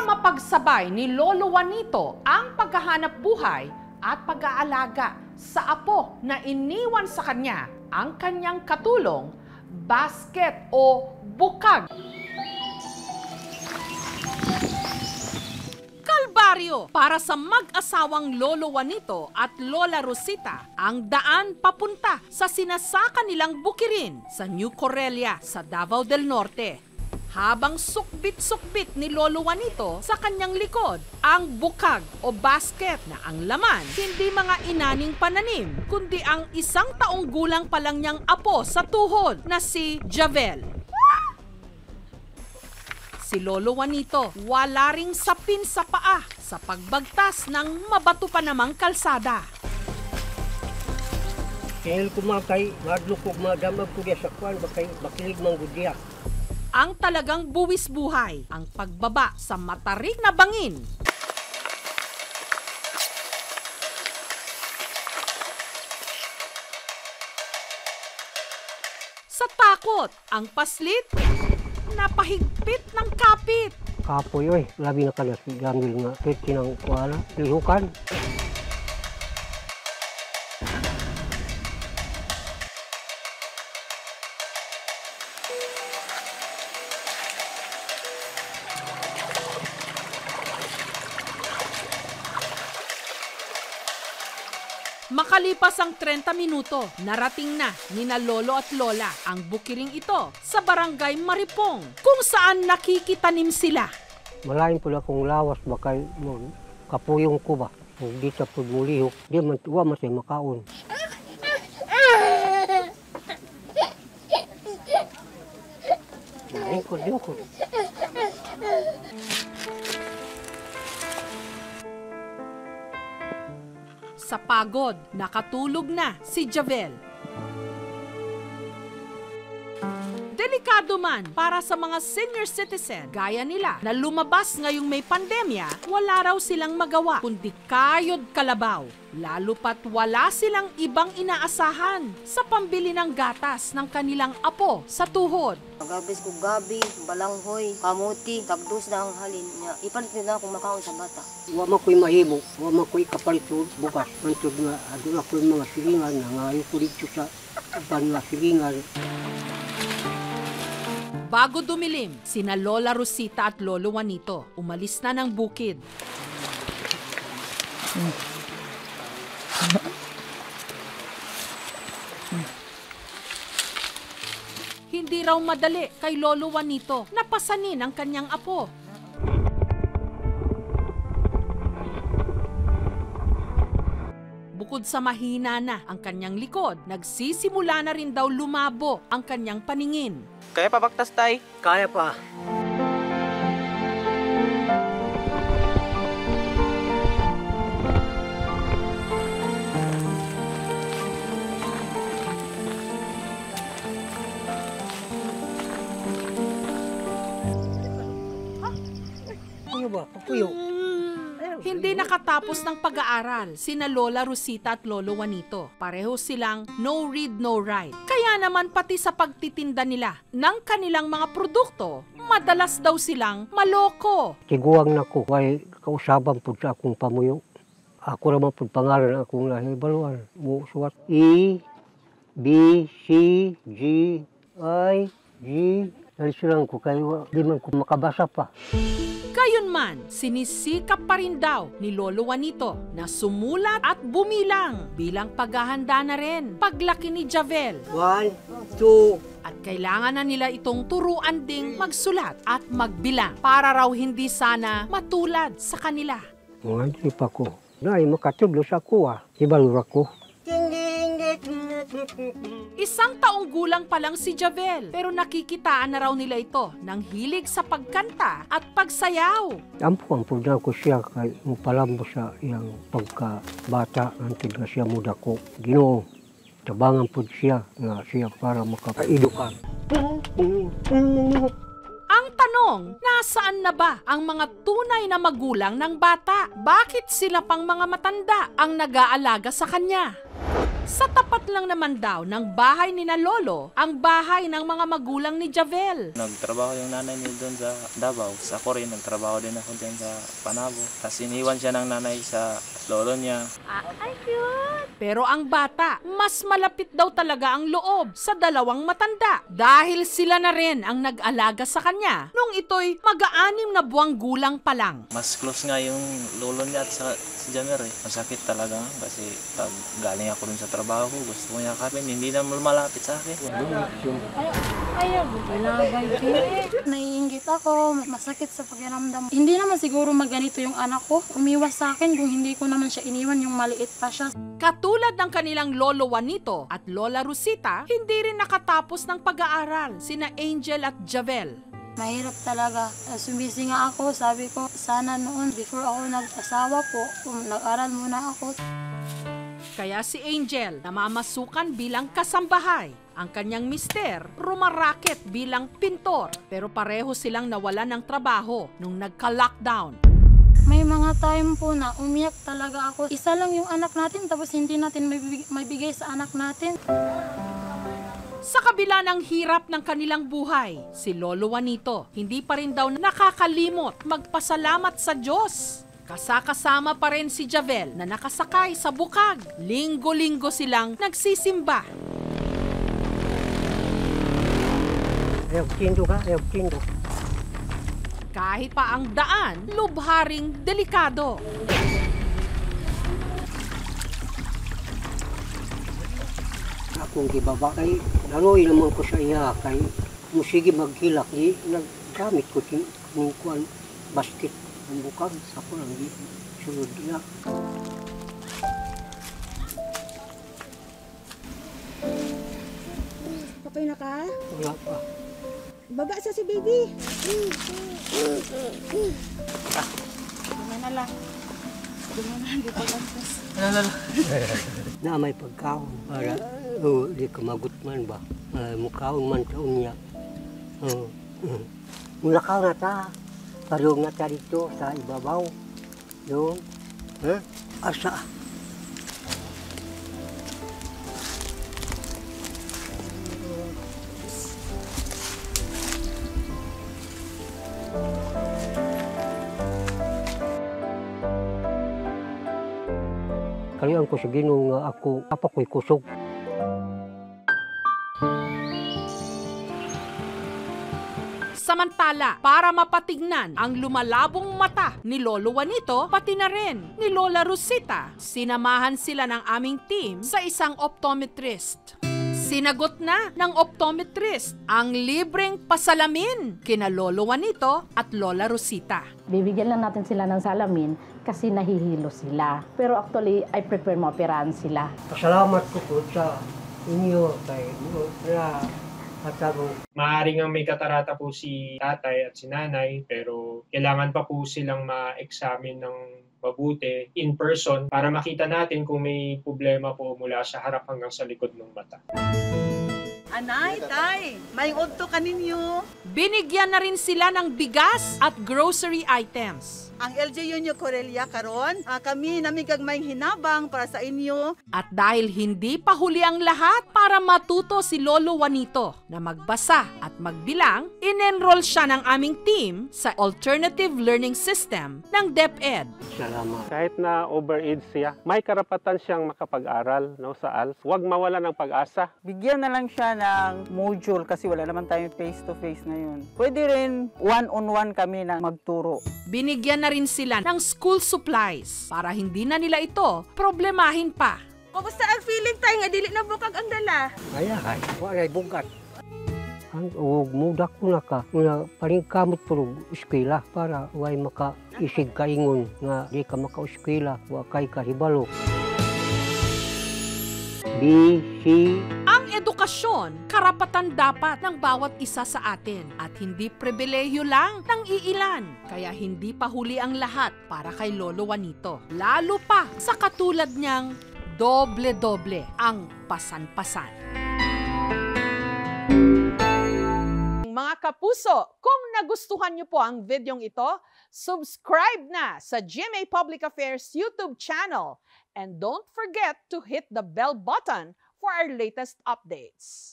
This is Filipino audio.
mapagsabay ni Lolo Juanito ang paghahanap buhay at pag-aalaga sa apo na iniwan sa kanya ang kanyang katulong, basket o bukag. Kalbaryo para sa mag-asawang Lolo Juanito at Lola Rosita ang daan papunta sa sinasaka nilang bukirin sa New Corellia sa Davao del Norte. Habang sukbit-sukbit ni Lolo Juanito sa kanyang likod ang bukag o basket na ang laman hindi mga inaning pananim kundi ang 1 taong gulang pa lang niyang apo sa tuhod na si Javel. Si Lolo Juanito wala ring sapin sa paa sa pagbagtas ng mabato pa namang kalsada. Kaya kumakay, madlukog madamag ko diya sa kwan, bakilig manggudya. Ang talagang buwis buhay, ang pagbaba sa matarik na bangin. Sa takot, ang paslit, napahigpit ng kapit. Kapoy, oy, labi na ka na si Gamil nga, kiti ng kuala, lihukan. Makalipas ang 30 minuto, narating na nina Lolo at Lola ang bukiring ito sa barangay Maripong kung saan nakikitanim sila. Malain po na kung lawas baka kapuyong ko ba. Kung di sa pagmulihok, di man tuwa masay makaon. Lingkod. Sa pagod, nakatulog na si Javel. Delikado man para sa mga senior citizen gaya nila na lumabas ngayong may pandemya, wala raw silang magawa kundi kayod kalabaw. Lalo pat wala silang ibang inaasahan sa pambili ng gatas ng kanilang apo sa tuhod. Gabis ko gabi, balanghoy, kamuti, tagdos na ang halin niya. Ipalit na akong makaon sa bata. Wa man ko'y mahimo, wa man ko'y kapalit bukas. Mantod nga, adun ako'y mga silingan na nga ayaw ko dito sa mga silingan. Bago dumilim, sina Lola Rosita at Lolo Juanito umalis na ng bukid. Hindi raw madali kay Lolo Juanito na pasanin ang kanyang apo. Bukod sa mahina na ang kanyang likod, nagsisimula na rin daw lumabo ang kanyang paningin. Kaya pa baktas, tay? Kaya pa. Ano ba? Papuyo. Hindi nakatapos ng pag-aaral sina Lola Rosita at Lolo Juanito. Pareho silang no read, no write. Kaya naman pati sa pagtitinda nila ng kanilang mga produkto, madalas daw silang maloko. Tiguang na ko, kay kausaban po sa akong pamuyo. Ako naman po pangalan akong lahibaluan. Suwat E, B, C, G, I, G. Nalisilang ko kayo, di man ko makabasa pa. Gayunman, sinisikap pa rin daw ni Lolo Juanito na sumulat at bumilang bilang paghahanda na rin paglaki ni Javel. 1, 2. At kailangan na nila itong turuan ding magsulat at magbilang para raw hindi sana matulad sa kanila. Mga isip ako, na makatublos ako ibalura ko. 1 taong gulang pa lang si Javel pero nakikitaan na raw nila ito ng hilig sa pagkanta at pagsayaw. Ampo na ko siya kay mupalambo sa iyang pagkabata antid nga siya muda ko. Ginoo, tabangan po siya nga siya para makapaidukan. Ang tanong, nasaan na ba ang mga tunay na magulang ng bata? Bakit sila pang mga matanda ang nag-aalaga sa kanya? Sa tapat lang naman daw ng bahay ni na Lolo, ang bahay ng mga magulang ni Javel. Nagtrabaho yung nanay niya doon sa Davao. Ako rin, nagtrabaho din ako din sa Panabo. Tapos iniwan siya ng nanay sa lolo niya. Ay, cute! Pero ang bata, mas malapit daw talaga ang loob sa dalawang matanda. Dahil sila na rin ang nag-alaga sa kanya nung ito'y mag-aanim na buwang gulang pa lang. Mas close nga yung lolo niya at si Jamer eh. Masakit talaga kasi pag galing ako dun sa trabaho, gusto ko niya kapin, hindi na malapit sa akin. Ayaw, ilagay naiinggit ako, masakit sa pakiramdam. Hindi naman siguro magganito yung anak ko. Umiwas sa akin kung hindi ko naman siya iniwan, yung maliit pa siya. Katulad ng kanilang Lolo Juanito at Lola Rosita, hindi rin nakatapos ng pag-aaral sina Angel at Javel. Mahirap talaga. Sumisi nga ako, sabi ko, sana noon, before ako nag-asawa po, nag-aral muna ako. Kaya si Angel namamasukan bilang kasambahay. Ang kanyang mister, rumaraket bilang pintor. Pero pareho silang nawalan ng trabaho nung nagka-lockdown. May mga time po na umiyak talaga ako. Isa lang yung anak natin, tapos hindi natin may bigay sa anak natin. Sa kabila ng hirap ng kanilang buhay, si Lolo Juanito hindi pa rin daw nakakalimot magpasalamat sa Diyos. Kasakasama pa rin si Javel na nakasakay sa bukag. Linggo-linggo silang nagsisimba. Ayaw tindo ka, ayaw tindo. Kahit pa ang daan, lubharing delikado. Akong gibaba kay laloy naman ko sa iya kay musigi maghilak di naggamit ko ng kuan basket ng bukag ako lang di sulod na. Kapay na ka? Wala pa. Baba sa si baby. Gumana lang. Gumana, hindi pa gantos. Na may pagkaon para di ka magutman ba. Mukhaon man taon niya. Mulakaw na ta. Parehong na ta dito sa ibabaw. Doon. Asa. Kalian ko sa Ginoo nga ako ako'y kusog. Samantala, para mapatignan ang lumalabong mata ni Lolo Juanito, pati na rin ni Lola Rosita, sinamahan sila ng aming team sa isang optometrist. Sinagot na ng optometrist ang libreng pasalamin kina Lolo Juanito at Lola Rosita. Bibigyan lang natin sila ng salamin kasi nahihilo sila. Pero actually, I prefer maoperahan sila. Pasalamat ko po sa inyo kay na atabo. Maaaring ang may katarata po si tatay at si nanay, pero kailangan pa po silang ma-examine ng mabuti in person para makita natin kung may problema po mula sa harap hanggang sa likod ng mata. Anay, tay, may udto ka ninyo. Binigyan na rin sila ng bigas at grocery items. Ang LGU nyo Corelia karon, kami namigag may hinabang para sa inyo. At dahil hindi pa huli ang lahat, para matuto si Lolo Juanito na magbasa at magbilang, in-enroll siya ng aming team sa Alternative Learning System ng DepEd. Salamat. Kahit na overage siya, may karapatan siyang makapag-aral sa ALS. Huwag mawala ng pag-asa. Bigyan na lang siya ng module kasi wala naman tayong face-to-face ngayon. Pwede rin one-on-one kami na magturo. Binigyan na rin sila ng school supplies para hindi na nila ito problemahin pa. Kumusta ang feeling tayo nga dili na bukag ang dala? Ay, walay bugat. Ang muda ko na ka, una paring kamot puro eskwela para way maka-isig kaingon nga di ka maka-eskwela, wa kay kahibalo. B, C. Ang edukasyon, karapatan dapat ng bawat isa sa atin at hindi pribilehyo lang ng iilan. Kaya hindi pa huli ang lahat para kay Lolo Juanito. Lalo pa sa katulad niyang doble-doble ang pasan-pasan. Mga kapuso, kung nagustuhan niyo po ang videong ito, subscribe na sa GMA Public Affairs YouTube channel. And don't forget to hit the bell button for our latest updates.